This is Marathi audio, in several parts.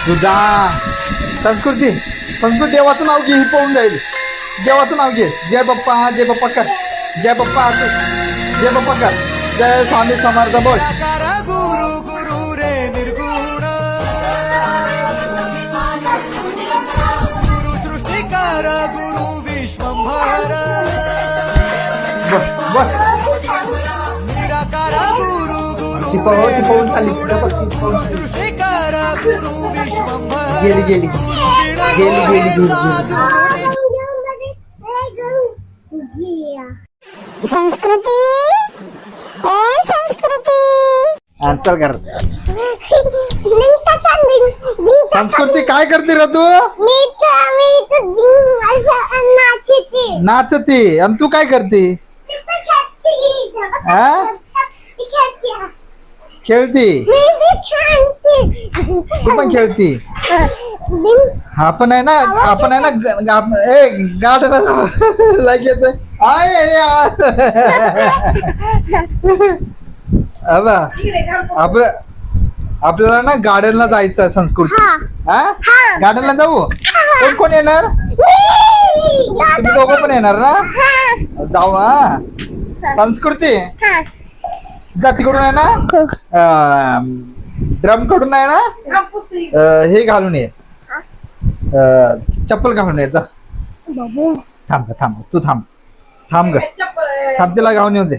तुझा संस्कृती देवाचं नाव घे, ही पळून जाईल. देवाचं नाव घे. जय बाप्पा कर. जय बाप्पा कर. जय स्वामी समर्थ बोल. गुरु गुरु रे निर्गुण गुरु सृष्टिकार गुरु विश्वंभर निराकार गुरु गुरु पळून चालली. सृष्टिकार गुरु विश्वंभर गेली. संस्कृती चल कर. संस्कृती काय करते रे तू? नाचते. आणि तू काय करते? खेळती. तू पण खेळती. आपण आहे ना गार्डन लगेच आपल्याला ना गार्डनला जायचं. संस्कृती गार्डनला जाऊ. कोण येणार? तुम्ही दोघं पण येणार ना? जाऊ. संस्कृती जा तिकडून आहे ना, ड्रम कडून आहे ना, हे घालून ये, चप्पल घालून ये. जा थांब तू थांब तिला घालून येऊ दे.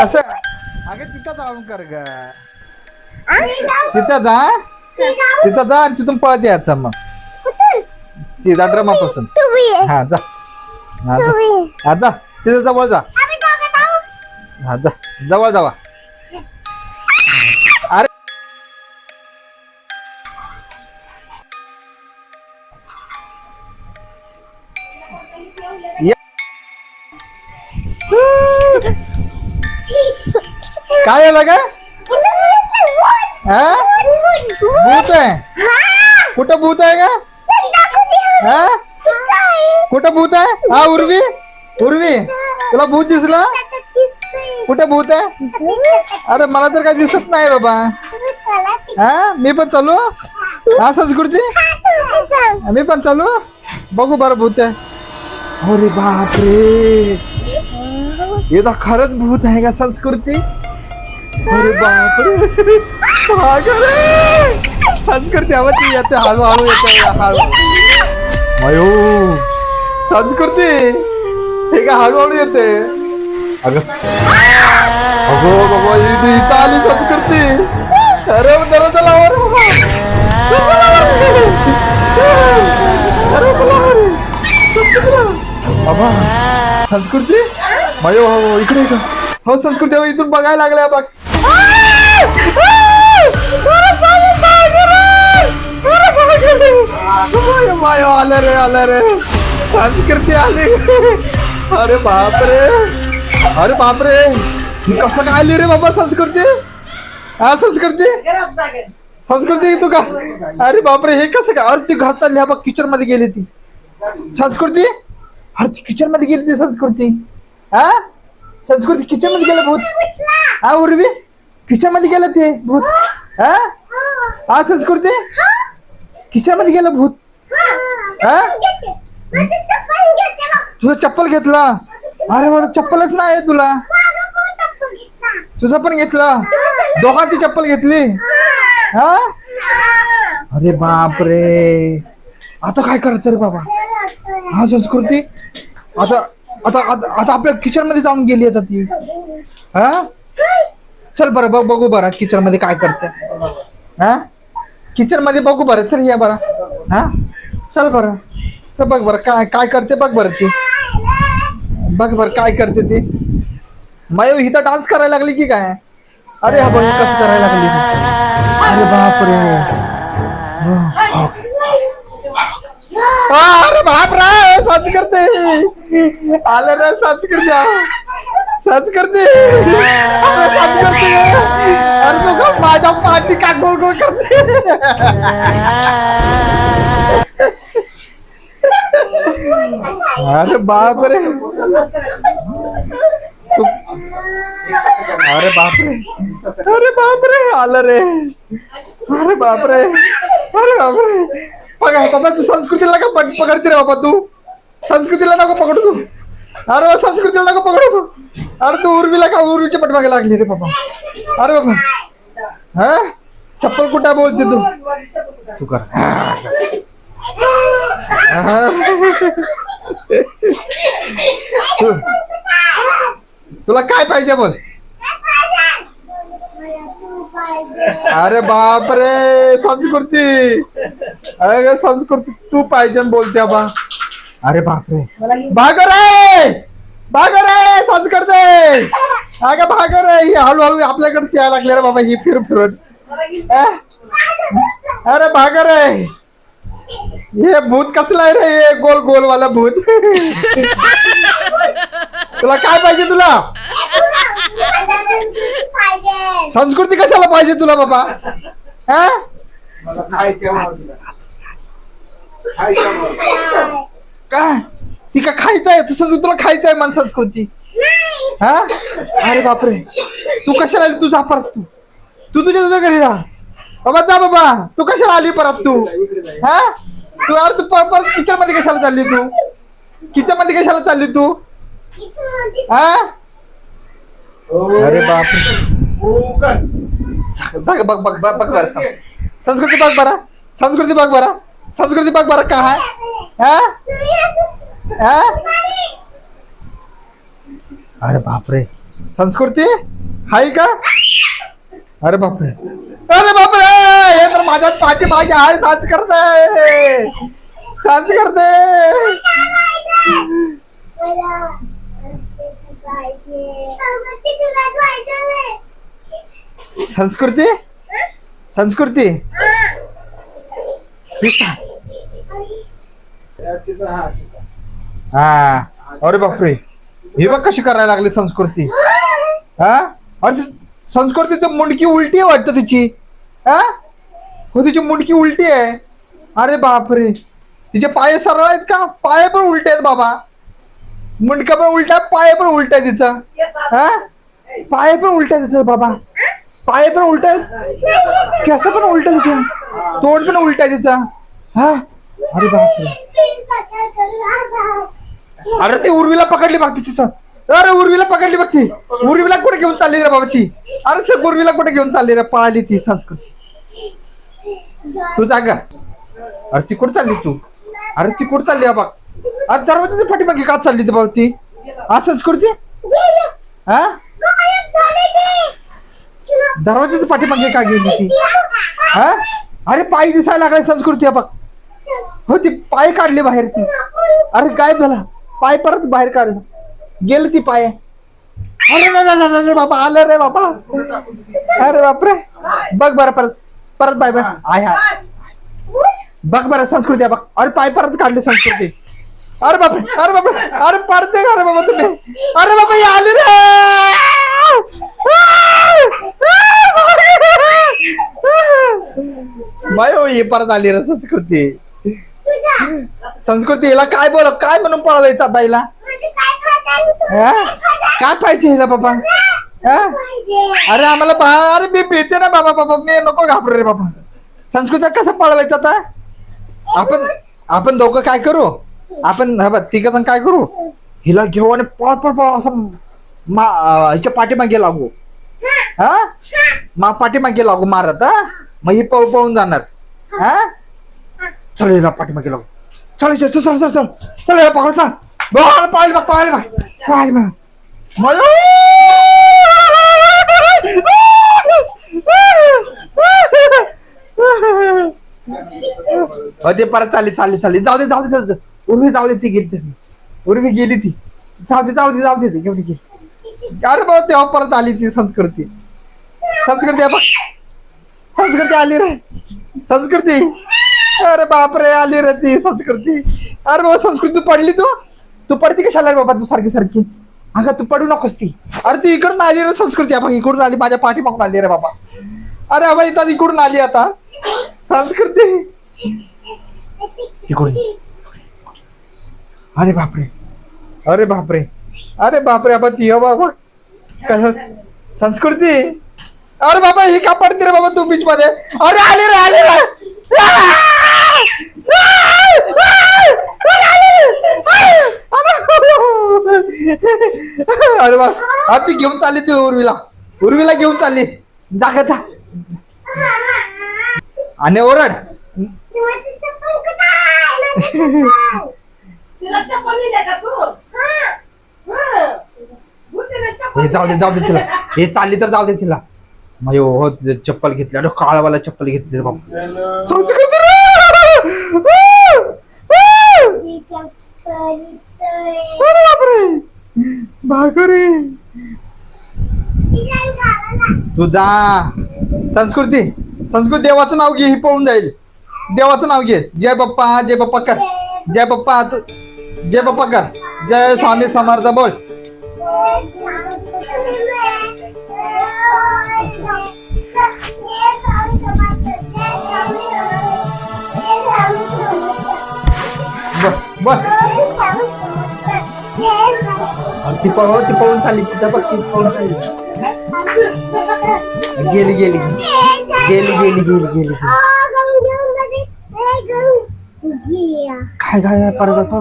असं अगं तिथं जाऊन कर ग. तिथं जा आणि तिथून पळत यायचं मग तिथं ड्रमापासून. हा जा तिथं जवळ जा. हा जा जवळ जावा. अरे काय आलं का? भूत आहे? कुठं भूत आहे का? कुठं भूत आहे? हा उर्वी तुला भूत दिसला? कुठे भूत आहे? अरे मला तर काही दिसत नाही बाबा. मी पण चालू. संस्कृती मी पण चालू. बघू बरं भूत आहे. अरे बापरे, हे तर खरंच भूत आहे का संस्कृती? अरे बापरे, संस्कृती आवडती येते हळूहळू येते. अयो संस्कृती हे का हळूहळू येते? अगं बाबा इथं आली संस्कृती. अरे दरवाजा लावा बाबा. संस्कृती मयो हो इकडे हो. संस्कृती इथून बघायला लागल्या बघ. आलं रे संस्कृती आली. अरे बापरे ही कसं काय आली रे बाबा संस्कृती? संस्कृती तू का? अरे बापरे हे कसं काय? अरे ती घर चालली बघ. किचन मध्ये गेली ती संस्कृती. अरे ती किचन मध्ये गेली ती संस्कृती. संस्कृती किचन मध्ये गेलं भूत. उर्वी किचन मध्ये गेलं ते भूत. संस्कृती किचन मध्ये गेलं भूत. तुझं चप्पल घेतला? अरे मला चप्पलच नाही तुला. तुझं पण घेतलं? दोघांची चप्पल घेतली? अरे बापरे, आता काय करायचं रे बाबा? संस्कृती आता आपल्या किचन मध्ये जाऊन गेली आता ती. चल बरं बघू बरं किचन मध्ये काय करते. किचन मध्ये बघू बरं. चल या बरं. चल बरं चल बघ बरं काय करते. बघ बरं ती बघ बरं काय करते ती. मायो ही तर डान्स करायला लागली की काय? अरे हा बघ कसं करायला लागली. अरे बापरे, अरे बापरे संस्कृती आलं रे. संस्कृती अरे तू माझ्या पाठी का गोल गोल करते? अरे बापरे अरे बापरे अरे बापरे आलं रे अरे बापरे अरे बापरे पकड बाबा तू संस्कृतीला का पकडते रे बाबा तू संस्कृतीला नको पकडू तू अरे संस्कृतीला नको पकडू तू अरे तू उर्वीला का उर्वीच्या पाठीमागे लागली रे बाबा अरे बाबा हा चप्पल कुठे बोलते तू तू कर तुला काय पाहिजे बोल अरे बापरे संस्कृती अरे संस्कृती तू पाहिजे बोलते बा अरे बापरे भागर आहे संस्कृती अगं भागर आहे ही हळूहळू आपल्याकडे यायला लागले रे बाबा ही फिरून अरे भागर आहे हे भूत कसलं आहे रे हे गोल गोल वाला भूत तुला काय पाहिजे तुला संस्कृती कशाला पाहिजे तुला बाबा हा काय ती का खायचं आहे तसं तुला खायचं आहे मन संस्कृती हा अरे बापरे तू कशाला आली तू जा परत तू तुझ्या घरी जा बाबा जा बाबा तू कशाला आली परत तू हा तू अरे तू परत किचन मध्ये कशाला चालली तू किचन मध्ये कशाला चालली तू हा अरे बापरे जाग बघ बघ बघ बरं संस्कृती बघ बरं संस्कृती बघ बरं संस्कृती बघ बरं का हा हा अरे बापरे संस्कृती हाय का अरे बापरे हे तर माझ्या पाठी मागे आहे सांच करते संस्कृती संस्कृती हा अरे बापरे हे बघ कशी करायला लागली संस्कृती हा अरे संस्कृतीचं मुंडकी उलटी आहे वाटतं तिची हा हो तिची मुंडकी उलटी आहे अरे बापरे तिचे पाय सरळ आहेत का पाय पण उलटे आहेत बाबा मुंडका पण उलटा पाय पण उलट आहे तिचा हा पाय पण उलट आहे तिचं बाबा पाय पण उलट आहेत केस पण उलट आहे तिचं तोंड पण उलट आहे तिचा हा अरे बापरे अरे ती उर्वीला पकडली बघती तिचं अरे उर्वीला पकडली बघती उर्वीला कुठे घेऊन चालली रे बाबा ती अरे सर उर्वीला कुठे घेऊन चालली रे पळाली ती संस्कृती तू जागा अरे ती कुठे चालली तू अरे ती कुठे चालली बाबा अरे दरवाजाच्या पाठीमागे का चालली ती बाबा ती हा संस्कृती हा दरवाजाच्या पाठीमागे का गेली ती हा अरे पाय दिसायला लागलाय संस्कृती बघ हो ती पाय काढली बाहेर ती अरे गायब झाला पाय परत बाहेर काढला गेल ती पाय अरे नाही बाबा आलं रे बाबा अरे बापरे बघ बरं परत परत बाय बाय आय हा बघ बरं संस्कृती बघ अरे पाय परत काढली संस्कृती अरे बापरे अरे पडते का रे बाबा तुम्ही अरे बाबा हे आले रे बाय हो हे परत आली रे संस्कृती संस्कृती हिला काय बोल काय म्हणून पळवायचं आता हिला काय पाहिजे हिला बाबा अरे आम्हाला अरे मी भीते ना बाबा मी नको घाबरू रे बाबा संस्कृती कसं पळवायचं आता आपण दोघं काय करू आपण तिघ जण काय करू हिला घेऊ आणि पळ असं हिच्या पाठीमागे लागू हा पाठीमागे लागू मारत हा मग ही पळून जाणार हा चल हिला पाठीमागे लागू चल चल चल चल चल चल हिला पकड चल पाहिलं ते परत चालली जाऊ दे उर्वी जाऊ दे ती गेली उर्वी गेली ती जाऊ दे ती घेऊन गेली अरे बाबा तेव्हा परत आली ती संस्कृती आली रे संस्कृती अरे बापरे आली रे ती संस्कृती अरे बाबा संस्कृती तू पडती कशाला रे बाबा तू सारखी अगं तू पडू नकोस ती अरे ती इकडून आली रे संस्कृती आपण इकडून आली माझ्या पाठीमागून आली रे बाबा अरे बाबा इथं इकडून आली आता संस्कृती तिकडून अरे बापरे, अरे बापरे, अरे बापरे, बाबा ती बाबा कस संस्कृती. अरे बाबा ही का पडते रे बाबा तू बीच मध्ये. अरे आले रे, आले रे. अरे बा, ती घेऊन चालली ती उर्वीला, उर्वीला घेऊन चालली. जा जा आणि ओरड. हे जाऊ दे, जाऊ दे तिला. हे चालली तर जाऊ दे तिला. मग हो चप्पल घेतली. अरे काळावाला चप्पल घेतली रे बाबा. संस्कृती रे. अरे बापरे, भाकरे. तू जा. संस्कृती, संस्कृती देवाचं नाव घे, ही पळून जाईल. देवाचं नाव घे. जय बाप्पा, जय बाप्पा कर. जय बाप्पा, तू जय बाप्पा कर. जय स्वामी समर्थ बोल. बोल. ती पळून चालली. तिथं बघ, ती पळून चालली. गेली गेली गेली गेली गेली गेली. काय काय परत